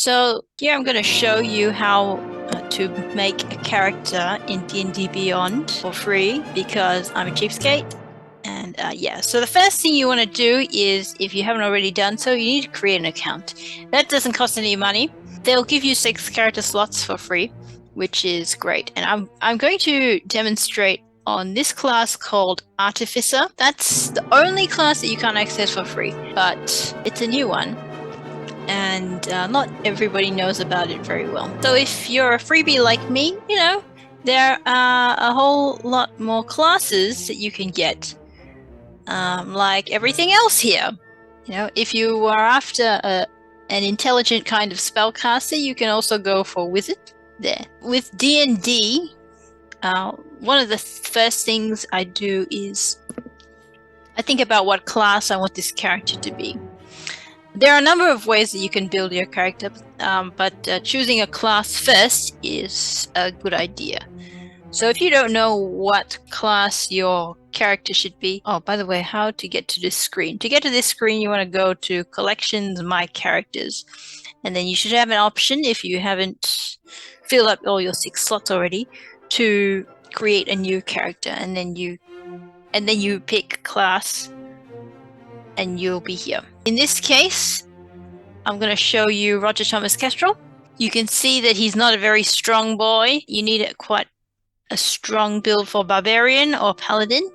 So here I'm going to show you how to make a character in D&D Beyond for free because I'm a cheapskate. And yeah, so the first thing you want to do is, if you haven't already done so, you need to create an account. That doesn't cost any money. They'll give you 6 character slots for free, which is great. And I'm going to demonstrate on this class called Artificer. That's the only class that you can't access for free, but it's a new one. And not everybody knows about it very well. So if you're a freebie like me, you know, there are a whole lot more classes that you can get, like everything else here. You know, if you are after an intelligent kind of spellcaster, you can also go for wizard there. With D&D, one of the first things I do is I think about what class I want this character to be. There are a number of ways that you can build your character, but choosing a class first is a good idea. So if you don't know what class your character should be... Oh, by the way, how to get to this screen. To get to this screen, you want to go to Collections, My Characters. And then you should have an option, if you haven't filled up all your 6 slots already, to create a new character. And then you pick class, and you'll be here. In this case, I'm going to show you Roger Thomas Kestrel. You can see that he's not a very strong boy. You need quite a strong build for Barbarian or Paladin,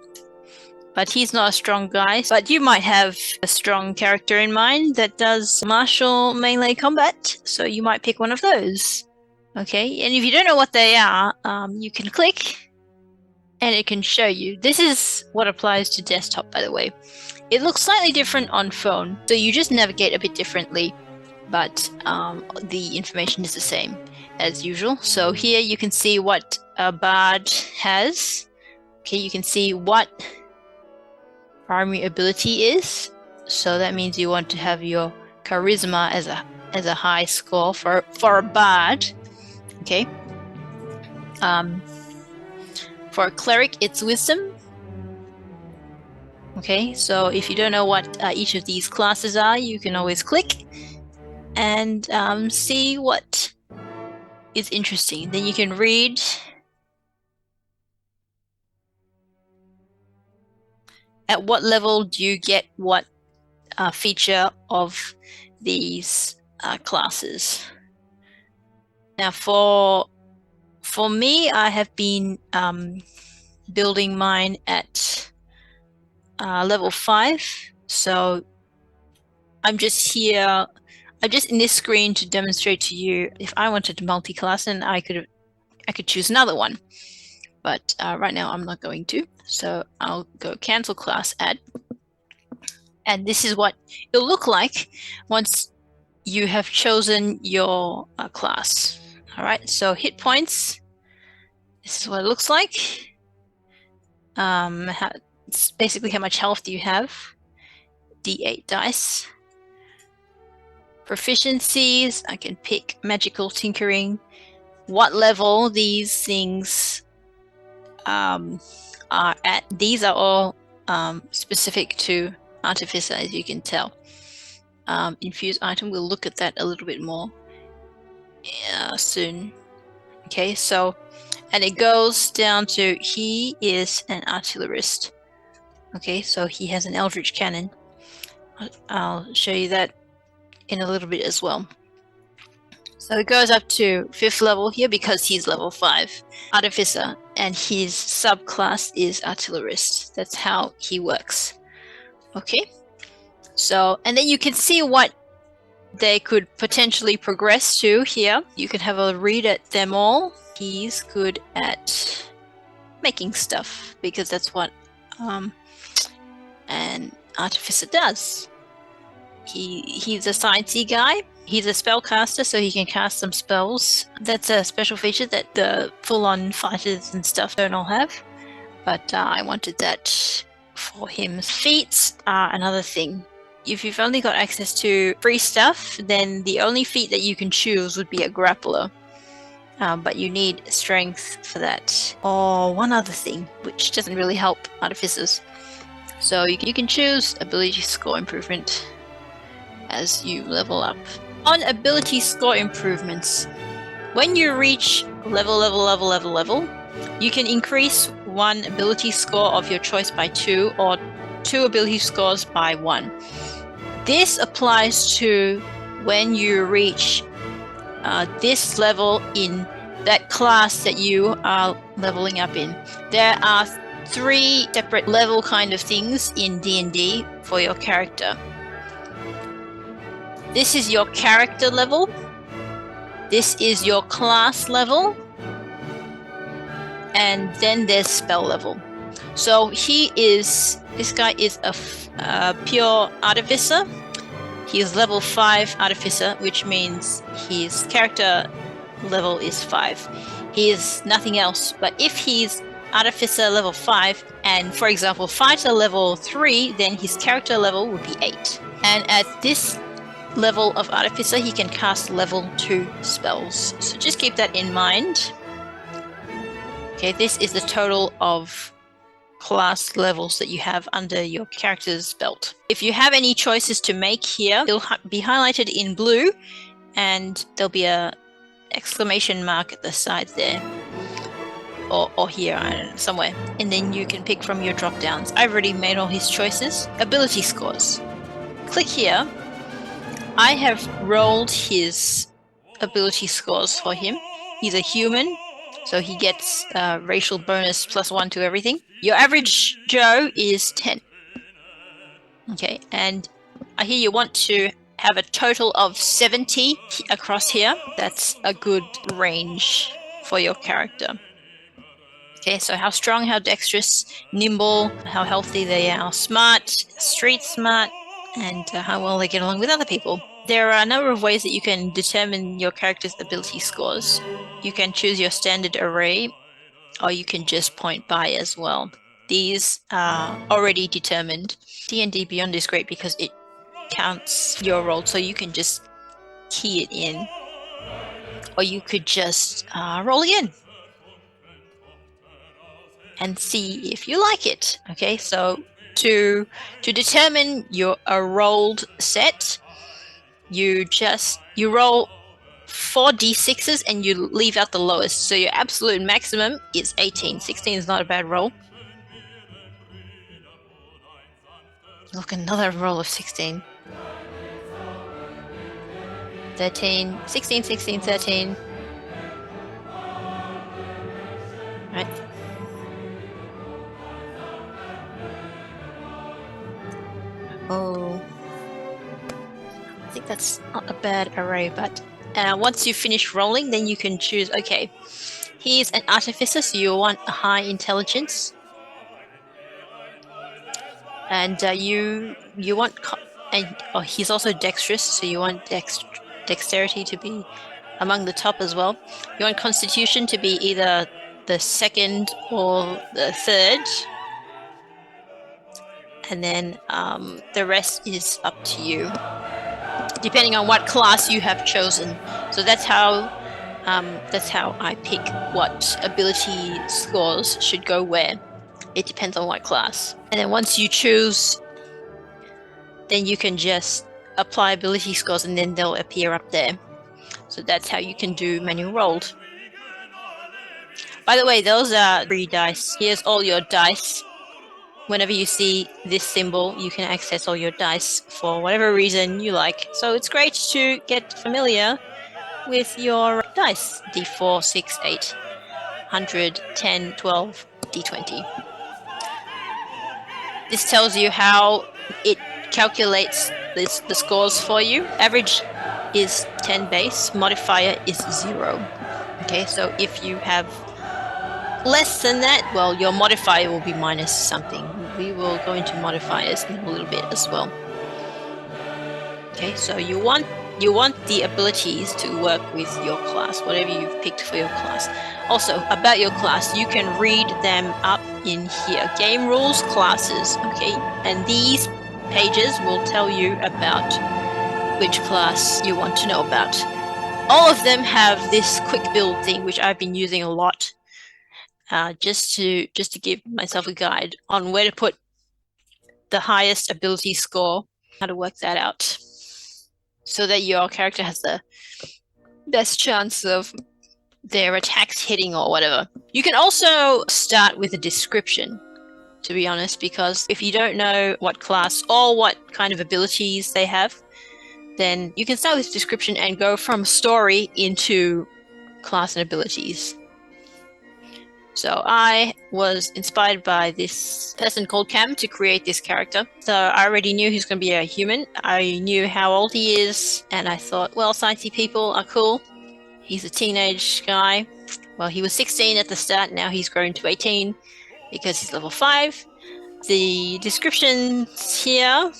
but he's not a strong guy. But you might have a strong character in mind that does martial melee combat, so you might pick one of those. Okay, and if you don't know what they are, you can click and it can show you. This is what applies to desktop, by the way. It looks slightly different on phone, so you just navigate a bit differently, but the information is the same as usual. So here you can see what a bard has. Okay, you can see what primary ability is. So that means you want to have your charisma as a high score for a bard. Okay. For a cleric, it's wisdom. Okay, so if you don't know what each of these classes are, you can always click and see what is interesting. Then you can read at what level do you get what feature of these classes. Now for me, I have been building mine at level 5, so I'm just in this screen to demonstrate to you. If I wanted to multi-class, and I could choose another one, but right now I'm not going to. So I'll go cancel class, add, and this is what it'll look like once you have chosen your class. All right, so hit points. This is what it looks like. It's basically how much health do you have. D8 dice. Proficiencies, I can pick magical tinkering. What level these things are at. These are all specific to Artificer, as you can tell. Infused item, we'll look at that a little bit more soon. Okay, so, and it goes down to, he is an artillerist. Okay, so he has an eldritch cannon. I'll show you that in a little bit as well. So it goes up to 5th level here because he's level 5 Artificer, and his subclass is Artillerist. That's how he works. Okay, so, and then you can see what they could potentially progress to here. You can have a read at them all. He's good at making stuff because that's what an Artificer does. He's a sciencey guy. He's a spellcaster, so he can cast some spells. That's a special feature that the full-on fighters and stuff don't all have. But I wanted that for him. Feats are another thing. If you've only got access to free stuff, then the only feat that you can choose would be a grappler. But you need strength for that. Or one other thing, which doesn't really help artificers. So you can choose ability score improvement as you level up. On ability score improvements, when you reach level, you can increase one ability score of your choice by 2 or 2 ability scores by 1. This applies to when you reach this level in that class that you are leveling up in. There are 3 separate level kind of things in D&D for your character. This is your character level. This is your class level. And then there's spell level. So this guy is a pure Artificer. He is level 5 Artificer, which means his character level is 5. He is nothing else, but if he's Artificer level 5, and for example, Fighter level 3, then his character level would be 8. And at this level of Artificer, he can cast level 2 spells. So just keep that in mind. Okay, this is the total of class levels that you have under your character's belt. If you have any choices to make here, it'll be highlighted in blue, and there'll be a exclamation mark at the side there. Or here, I don't know, somewhere. And then you can pick from your drop downs. I've already made all his choices. Ability scores. Click here. I have rolled his ability scores for him. He's a human, so he gets racial bonus +1 to everything. Your average Joe is 10. Okay, and I hear you want to have a total of 70 across here. That's a good range for your character. Okay, so how strong, how dexterous, nimble, how healthy they are, smart, street smart, and how well they get along with other people. There are a number of ways that you can determine your character's ability scores. You can choose your standard array, or you can just point by as well. These are already determined. D&D Beyond is great because it counts your roll, so you can just key it in, or you could just roll again and see if you like it. Okay, so to determine a rolled set, you roll 4 d6s and you leave out the lowest. So your absolute maximum is 18. 16 is not a bad roll. Look, another roll of 16. 13, 16, 16, 13. Right. Oh, I think that's not a bad array, but once you finish rolling, then you can choose, okay, he's an Artificer, so you want a high intelligence. And you want, he's also dexterous, so you want dexterity to be among the top as well. You want Constitution to be either the second or the third. And then the rest is up to you, depending on what class you have chosen. So that's how I pick what ability scores should go where. It depends on what class. And then once you choose, then you can just apply ability scores and then they'll appear up there. So that's how you can do manual rolled. By the way, those are free dice. Here's all your dice. Whenever you see this symbol, you can access all your dice for whatever reason you like. So it's great to get familiar with your dice. D4, 6, 8, 100, 10, 12, D20. This tells you how it calculates the scores for you. Average is 10 base, modifier is 0. Okay, so if you have less than that, well, your modifier will be minus something. We will go into modifiers in a little bit as well. Okay, so you want the abilities to work with your class, whatever you've picked for your class. Also, about your class, you can read them up in here. Game rules, classes, okay? And these pages will tell you about which class you want to know about. All of them have this quick build thing, which I've been using a lot, just to give myself a guide on where to put the highest ability score, how to work that out. so that your character has the best chance of their attacks hitting or whatever. You can also start with a description, to be honest, because if you don't know what class or what kind of abilities they have, then you can start with description and go from story into class and abilities. So I was inspired by this person called Cam to create this character. So I already knew he's going to be a human. I knew how old he is, and I thought, well, sciencey people are cool. He's a teenage guy. Well, he was 16 at the start. Now he's grown to 18 because he's level 5. The descriptions here,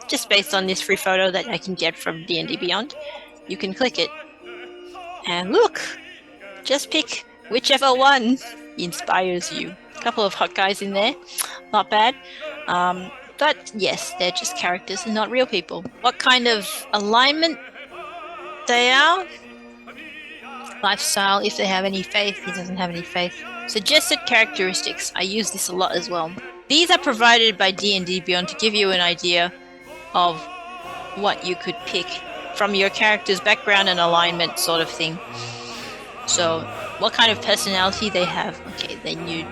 just based on this free photo that I can get from D&D Beyond, you can click it. And look, just pick whichever one inspires you. A couple of hot guys in there, not bad. But yes, they're just characters and not real people. What kind of alignment they are? Lifestyle, if they have any faith, he doesn't have any faith. Suggested characteristics, I use this a lot as well. These are provided by D&D Beyond to give you an idea of what you could pick from your character's background and alignment sort of thing. So what kind of personality they have. Okay, then you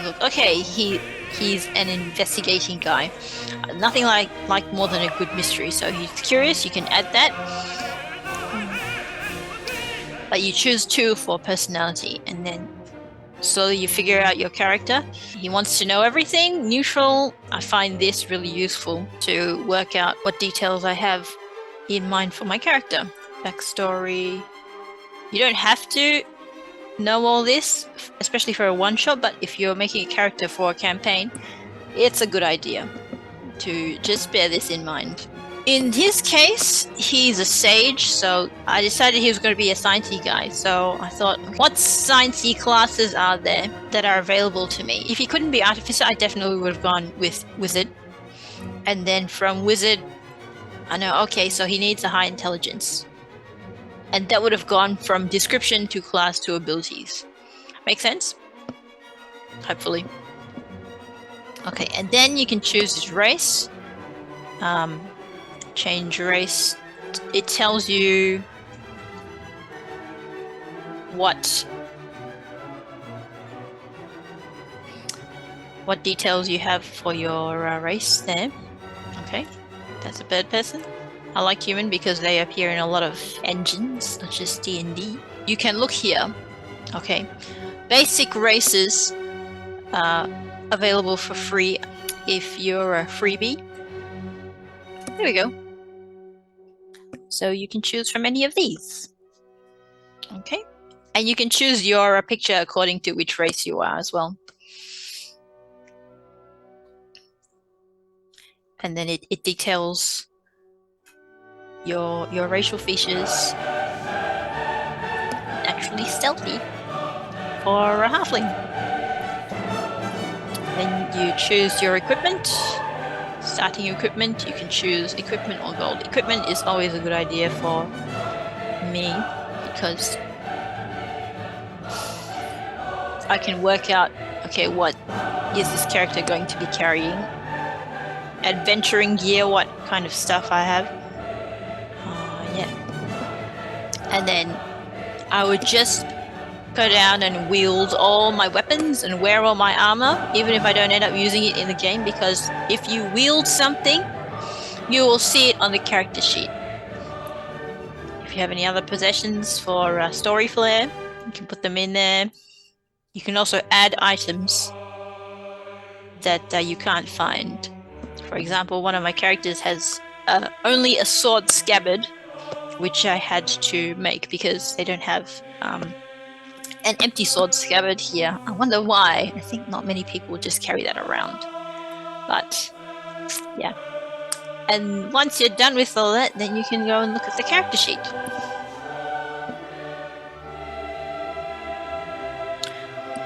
look, okay, he's an investigating guy. Nothing like more than a good mystery. So he's curious, you can add that. But you choose 2 for personality, and then slowly you figure out your character. He wants to know everything. Neutral, I find this really useful to work out what details I have in mind for my character. Backstory. You don't have to know all this, especially for a one-shot, but if you're making a character for a campaign, it's a good idea to just bear this in mind. In his case, he's a sage, so I decided he was going to be a sciencey guy. So I thought, what sciencey classes are there that are available to me? If he couldn't be Artificer, I definitely would have gone with Wizard. And then from Wizard, I know, okay, so he needs a high intelligence. And that would have gone from description to class to abilities. Make sense? Hopefully. Okay, and then you can choose his race. Change race. It tells you what details you have for your race there. Okay, that's a bird person. I like human because they appear in a lot of engines, not just D&D. You can look here. Okay, basic races available for free if you're a freebie. There we go. So you can choose from any of these. Okay, and you can choose your picture according to which race you are as well. And then it details your racial features. Actually stealthy for a halfling. Then you choose your equipment. Starting equipment, you can choose equipment or gold. Equipment is always a good idea for me because I can work out, okay, what is this character going to be carrying? Adventuring gear, what kind of stuff I have. Yeah. And then I would just go down and wield all my weapons and wear all my armor, even if I don't end up using it in the game, because if you wield something, you will see it on the character sheet. If you have any other possessions for story flair, you can put them in there. You can also add items that you can't find. For example, one of my characters has only a sword scabbard, which I had to make because they don't have an empty sword scabbard here. I wonder why. I think not many people just carry that around. But yeah. And once you're done with all that, then you can go and look at the character sheet.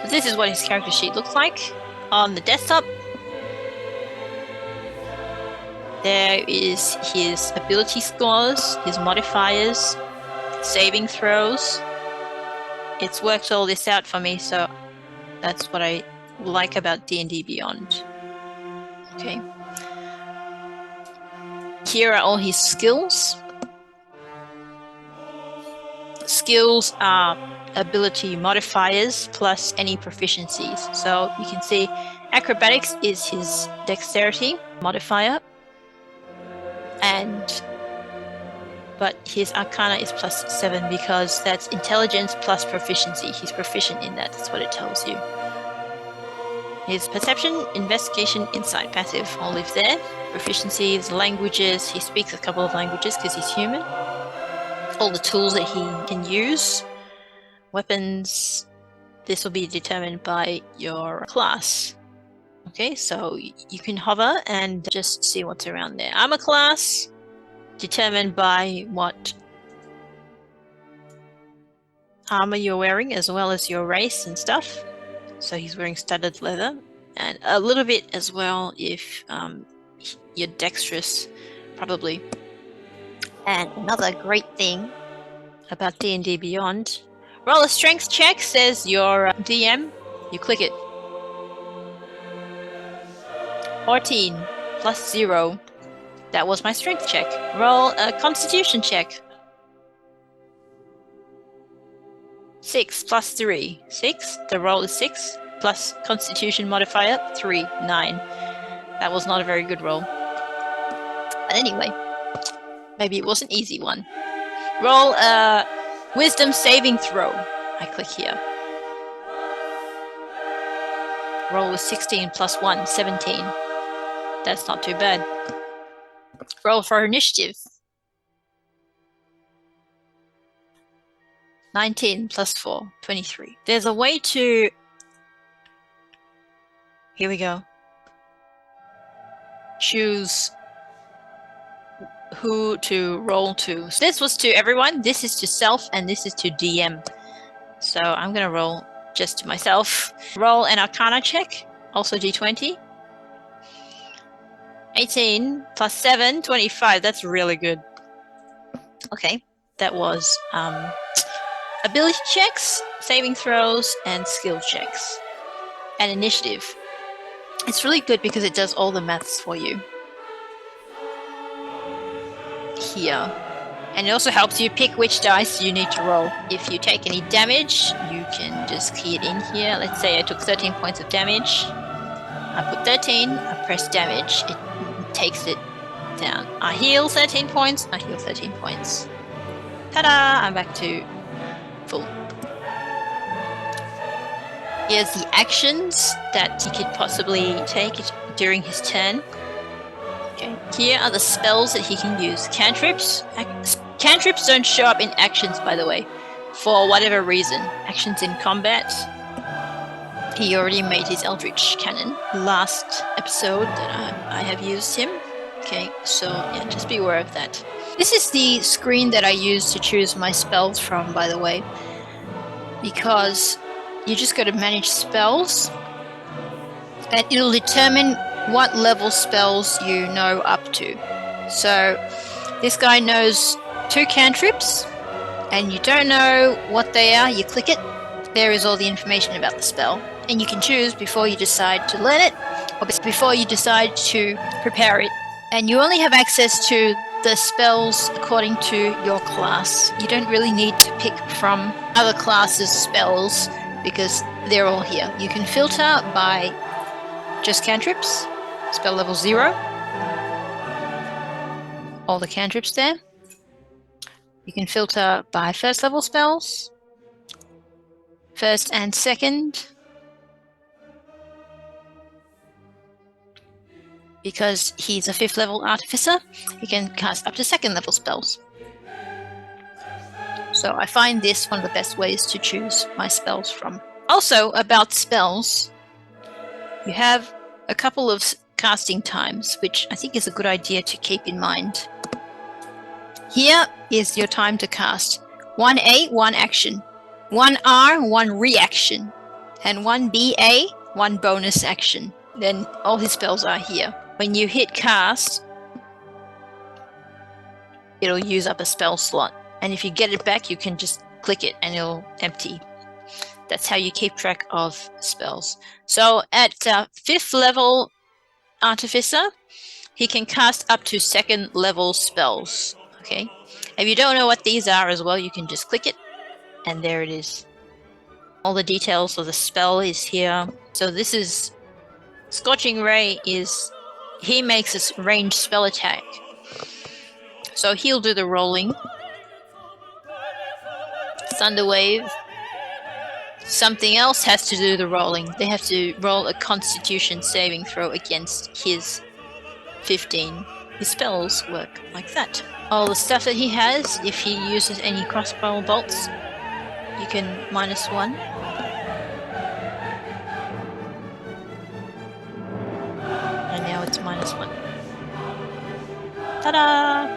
So this is what his character sheet looks like on the desktop. There is his ability scores, his modifiers, saving throws. It's worked all this out for me, so that's what I like about D&D Beyond. Okay. Here are all his skills. Skills are ability modifiers plus any proficiencies. So you can see acrobatics is his dexterity modifier, but his arcana is +7 because that's intelligence plus proficiency. He's proficient in that. That's what it tells you. His perception, investigation, insight, passive all live there. Proficiencies, languages. He speaks a couple of languages because he's human. All the tools that he can use. Weapons. This will be determined by your class. Okay, so you can hover and just see what's around there. Armor class, determined by what armor you're wearing as well as your race and stuff. So he's wearing studded leather, and a little bit as well if you're dexterous, probably. And another great thing about D&D Beyond, roll a strength check, says your DM. You click it. 14 plus 0. That was my strength check. Roll a constitution check. 6 plus 3. 6. The roll is 6 plus constitution modifier 3. 9. That was not a very good roll. But anyway, maybe it was an easy one. Roll a wisdom saving throw. I click here. Roll was 16 plus 1. 17. That's not too bad. Roll for initiative. 19 plus 4, 23. There's a way to... Here we go. Choose who to roll to. So this was to everyone, this is to self, and this is to DM. So I'm going to roll just to myself. Roll an Arcana check, also D20. 18 plus 7, 25. That's really good. Okay, that was ability checks, saving throws, and skill checks. And initiative. It's really good because it does all the maths for you. Here. And it also helps you pick which dice you need to roll. If you take any damage, you can just key it in here. Let's say I took 13 points of damage. I put 13, I press damage. It takes it down. I heal 13 points, I heal 13 points. Ta-da! I'm back to full. Here's the actions that he could possibly take during his turn. Okay. Here are the spells that he can use. Cantrips. Cantrips don't show up in actions, by the way, for whatever reason. Actions in combat. He already made his Eldritch Cannon last episode that I have used him. Okay, so yeah, just be aware of that. This is the screen that I use to choose my spells from, by the way, because you just got to manage spells and it'll determine what level spells you know up to. So this guy knows 2 cantrips and you don't know what they are, you click it, there is all the information about the spell. And you can choose before you decide to learn it or before you decide to prepare it. And you only have access to the spells according to your class. You don't really need to pick from other classes' spells because they're all here. You can filter by just cantrips, spell level 0. All the cantrips there. You can filter by first level spells, first and second. Because he's a 5th level Artificer, he can cast up to 2nd level spells. So I find this one of the best ways to choose my spells from. Also, about spells, you have a couple of casting times, which I think is a good idea to keep in mind. Here is your time to cast. 1A, 1 action. 1R, 1 reaction. And 1BA, 1 bonus action. Then all his spells are here. When you hit cast, it'll use up a spell slot. And if you get it back, you can just click it and it'll empty. That's how you keep track of spells. So at 5th level Artificer, he can cast up to 2nd level spells. Okay. If you don't know what these are as well, you can just click it, and there it is. All the details of the spell is here. So this is Scorching Ray. He makes a ranged spell attack. So he'll do the rolling. Thunderwave. Something else has to do the rolling. They have to roll a Constitution saving throw against his 15. His spells work like that. All the stuff that he has, if he uses any crossbow bolts, you can -1. And now it's -1. Ta-da!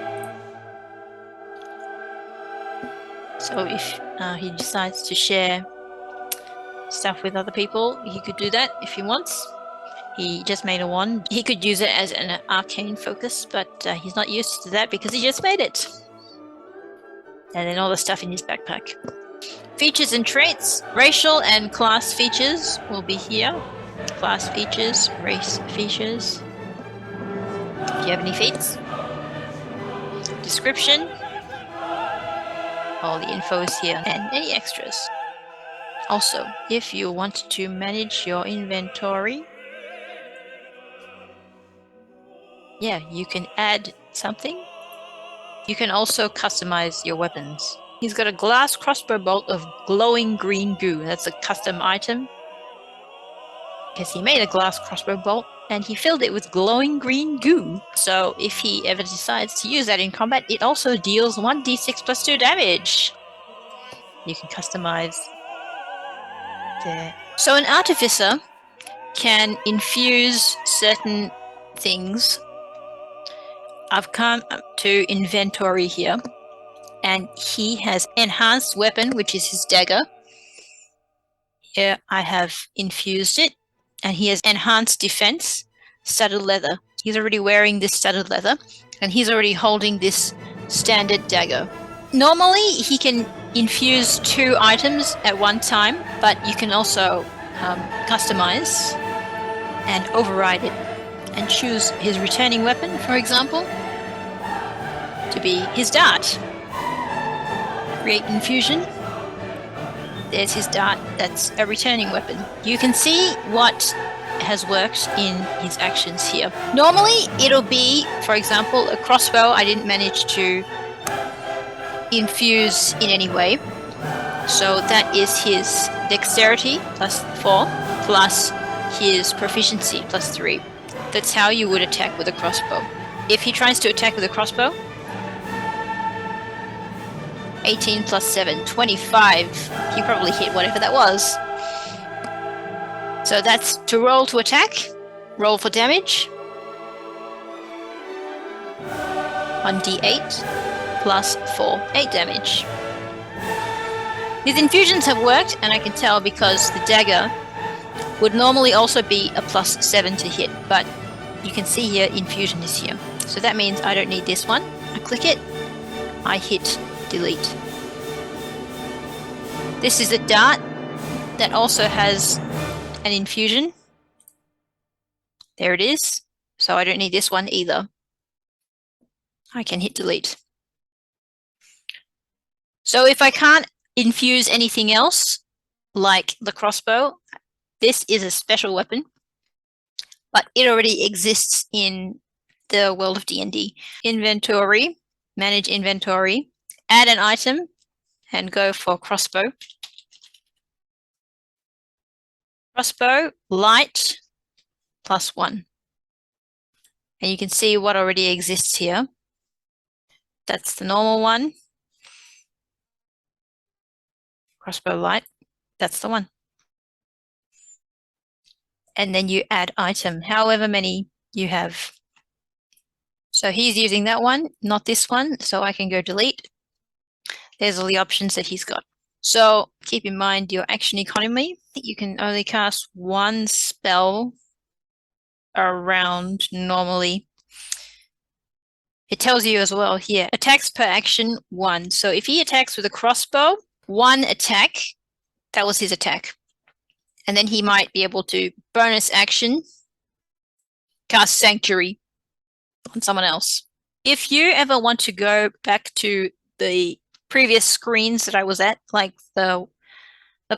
So if he decides to share stuff with other people, he could do that if he wants. He just made a wand. He could use it as an arcane focus, but he's not used to that because he just made it. And then all the stuff in his backpack. Features and traits. Racial and class features will be here. Class features, race features. Do you have any feats? Description. All the info is here. And any extras. Also, if you want to manage your inventory, yeah, you can add something. You can also customize your weapons. He's got a glass crossbow bolt of glowing green goo. That's a custom item. Because he made a glass crossbow bolt and he filled it with glowing green goo. So if he ever decides to use that in combat, it also deals 1d6 plus 2 damage. You can customize there. So an Artificer can infuse certain things. I've come to inventory here, and he has enhanced weapon, which is his dagger. Here I have infused it, and he has enhanced defense, studded leather. He's already wearing this studded leather, and he's already holding this standard dagger. Normally, he can infuse 2 items at one time, but you can also customize and override it and choose his returning weapon, for example, to be his dart. Create infusion. There's his dart. That's a returning weapon. You can see what has worked in his actions here. Normally, it'll be, for example, a crossbow I didn't manage to infuse in any way. So that is his dexterity +4 plus his proficiency +3. That's how you would attack with a crossbow. If he tries to attack with a crossbow, 18 plus 7, 25. He probably hit whatever that was. So that's to roll to attack, roll for damage. 1d8 plus 4, 8 damage. His infusions have worked, and I can tell because the dagger would normally also be a +7 to hit, but you can see here infusion is here. So that means I don't need this one. I click it, I hit delete. This is a dart that also has an infusion. There it is. So I don't need this one either. I can hit delete. So if I can't infuse anything else, like the crossbow, this is a special weapon, but it already exists in the world of D&D. Inventory, manage inventory, add an item, and go for crossbow. Crossbow, light, +1. And you can see what already exists here. That's the normal one. Crossbow light, that's the one. And then you add item, however many you have. So he's using that one, not this one, so I can go delete. There's all the options that he's got. So keep in mind your action economy. You can only cast 1 spell a round normally. It tells you as well here, attacks per action 1. So if he attacks with a crossbow, 1 attack, that was his attack. And then he might be able to bonus action, cast Sanctuary. on someone else. If you ever want to go back to the previous screens that I was at, like the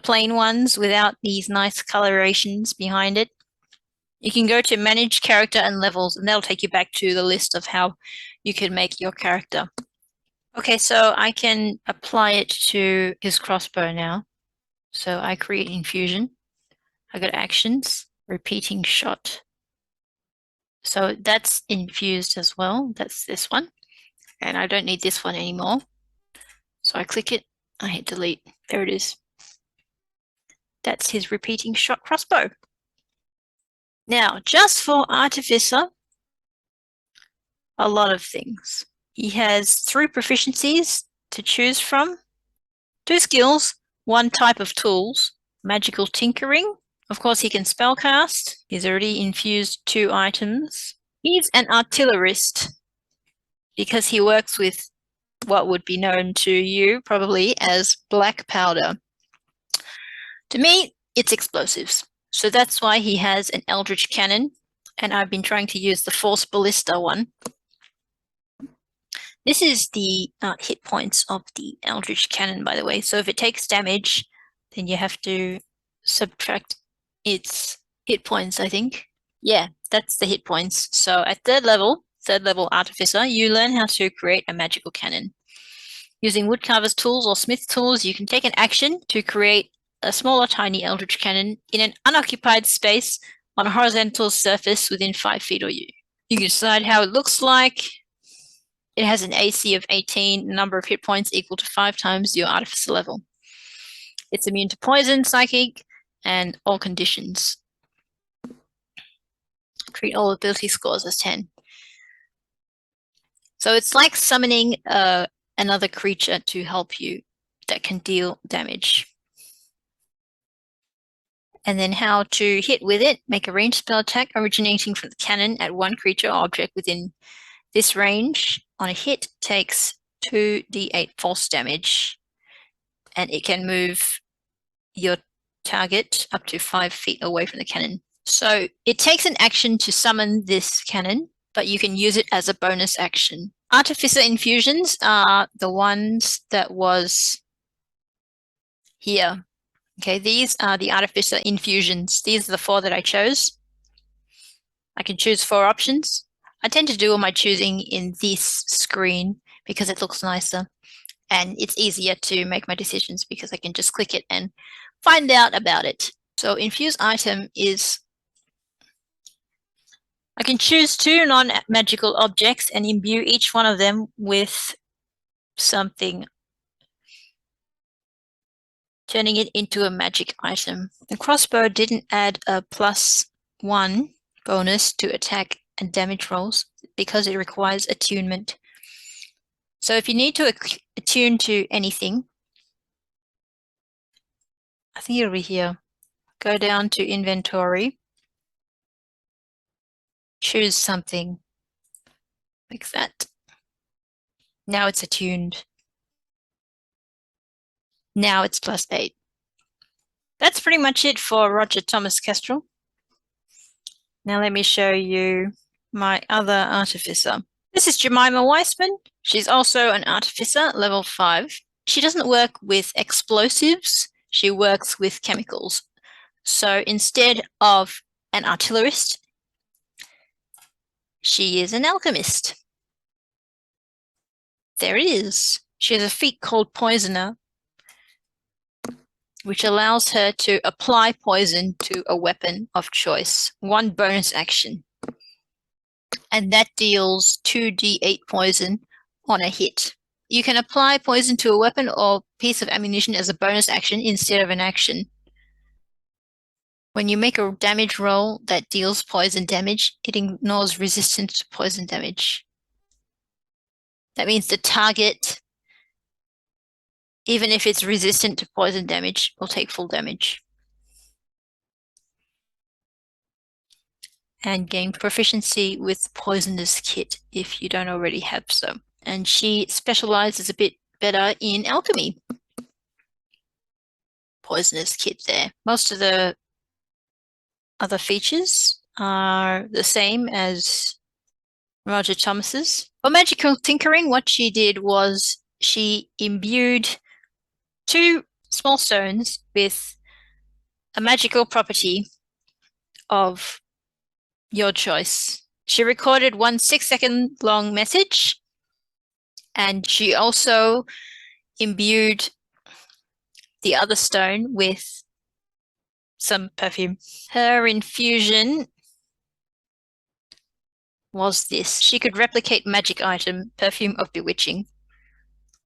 plain ones without these nice colorations behind it, you can go to Manage Character and Levels, and that'll take you back to the list of how you can make your character. Okay, so I can apply it to his crossbow now. So I create infusion. I got actions, repeating shot. So that's infused as well. That's this one. And I don't need this one anymore. So I click it, I hit delete. There it is. That's his repeating shot crossbow. Now, just for Artificer, a lot of things. He has 3 proficiencies to choose from, 2 skills, 1 type of tools, magical tinkering. Of course, he can spellcast. He's already infused 2 items. He's an artillerist because he works with what would be known to you probably as black powder. To me, it's explosives. So that's why he has an Eldritch Cannon, and I've been trying to use the Force Ballista one. This is the hit points of the Eldritch Cannon, by the way. So if it takes damage, then you have to subtract its hit points, I think. Yeah, that's the hit points. So at third level Artificer, you learn how to create a magical cannon. Using woodcarver's tools or smith tools, you can take an action to create a small or tiny Eldritch Cannon in an unoccupied space on a horizontal surface within 5 feet of you. You can decide how it looks like. It has an AC of 18, number of hit points equal to 5 times your Artificer level. It's immune to poison, psychic, and all conditions. Treat all ability scores as 10. So it's like summoning another creature to help you that can deal damage. And then how to hit with it. Make a ranged spell attack originating from the cannon at 1 creature or object within this range. On a hit, takes 2d8 force damage, and it can move your target up to 5 feet away from the cannon. So it takes an action to summon this cannon, but you can use it as a bonus action. Artificer infusions are the ones that was here. Okay, these are the Artificer infusions. These are the 4 that I chose. I can choose 4 options. I tend to do all my choosing in this screen because it looks nicer and it's easier to make my decisions because I can just click it and find out about it. So infuse item is, I can choose 2 non-magical objects and imbue each one of them with something, turning it into a magic item. The crossbow didn't add a +1 bonus to attack and damage rolls because it requires attunement. So if you need to attune to anything, I think it'll be here. Go down to inventory, choose something like that. Now it's attuned. Now it's +8. That's pretty much it for Roger Thomas Kestrel. Now let me show you my other Artificer. This is Jemima Weissman. She's also an Artificer, level 5. She doesn't work with explosives, she works with chemicals. So instead of an artillerist, she is an alchemist. There it is. She has a feat called Poisoner, which allows her to apply poison to a weapon of choice, 1 bonus action. And that deals 2d8 poison on a hit. You can apply poison to a weapon or piece of ammunition as a bonus action instead of an action. When you make a damage roll that deals poison damage, it ignores resistance to poison damage. That means the target, even if it's resistant to poison damage, will take full damage. And gain proficiency with Poisoner's Kit if you don't already have so. And she specializes a bit better in alchemy. Poisoner's Kit there. Most of the other features are the same as Roger Thomas's. For magical tinkering, what she did was she imbued 2 small stones with a magical property of your choice. She recorded one 6-second long message, and she also imbued the other stone with some perfume. Her infusion was this. She could replicate magic item, perfume of bewitching.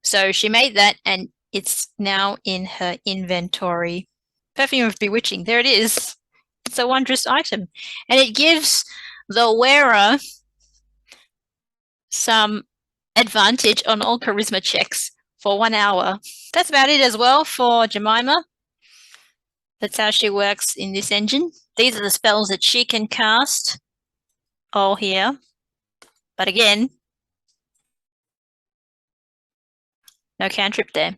So she made that, and it's now in her inventory. Perfume of bewitching, there it is. It's a wondrous item. And it gives the wearer some advantage on all charisma checks for 1 hour. That's about it as well for Jemima. That's how she works in this engine. These are the spells that she can cast all here. But again, no cantrip there.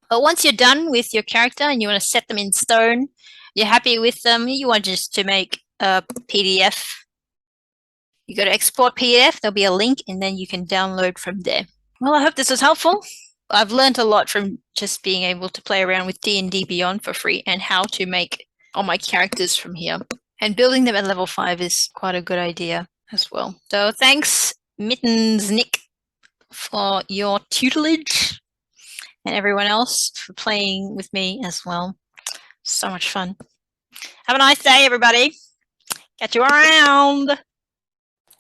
But once you're done with your character and you want to set them in stone, you're happy with them, you want just to make a PDF, you go to export PDF, there'll be a link, and then you can download from there. Well, I hope this was helpful. I've learned a lot from just being able to play around with D&D Beyond for free and how to make all my characters from here. And building them at level 5 is quite a good idea as well. So thanks, Mittens Nick, for your tutelage, and everyone else for playing with me as well. So much fun. Have a nice day, everybody. Catch you around.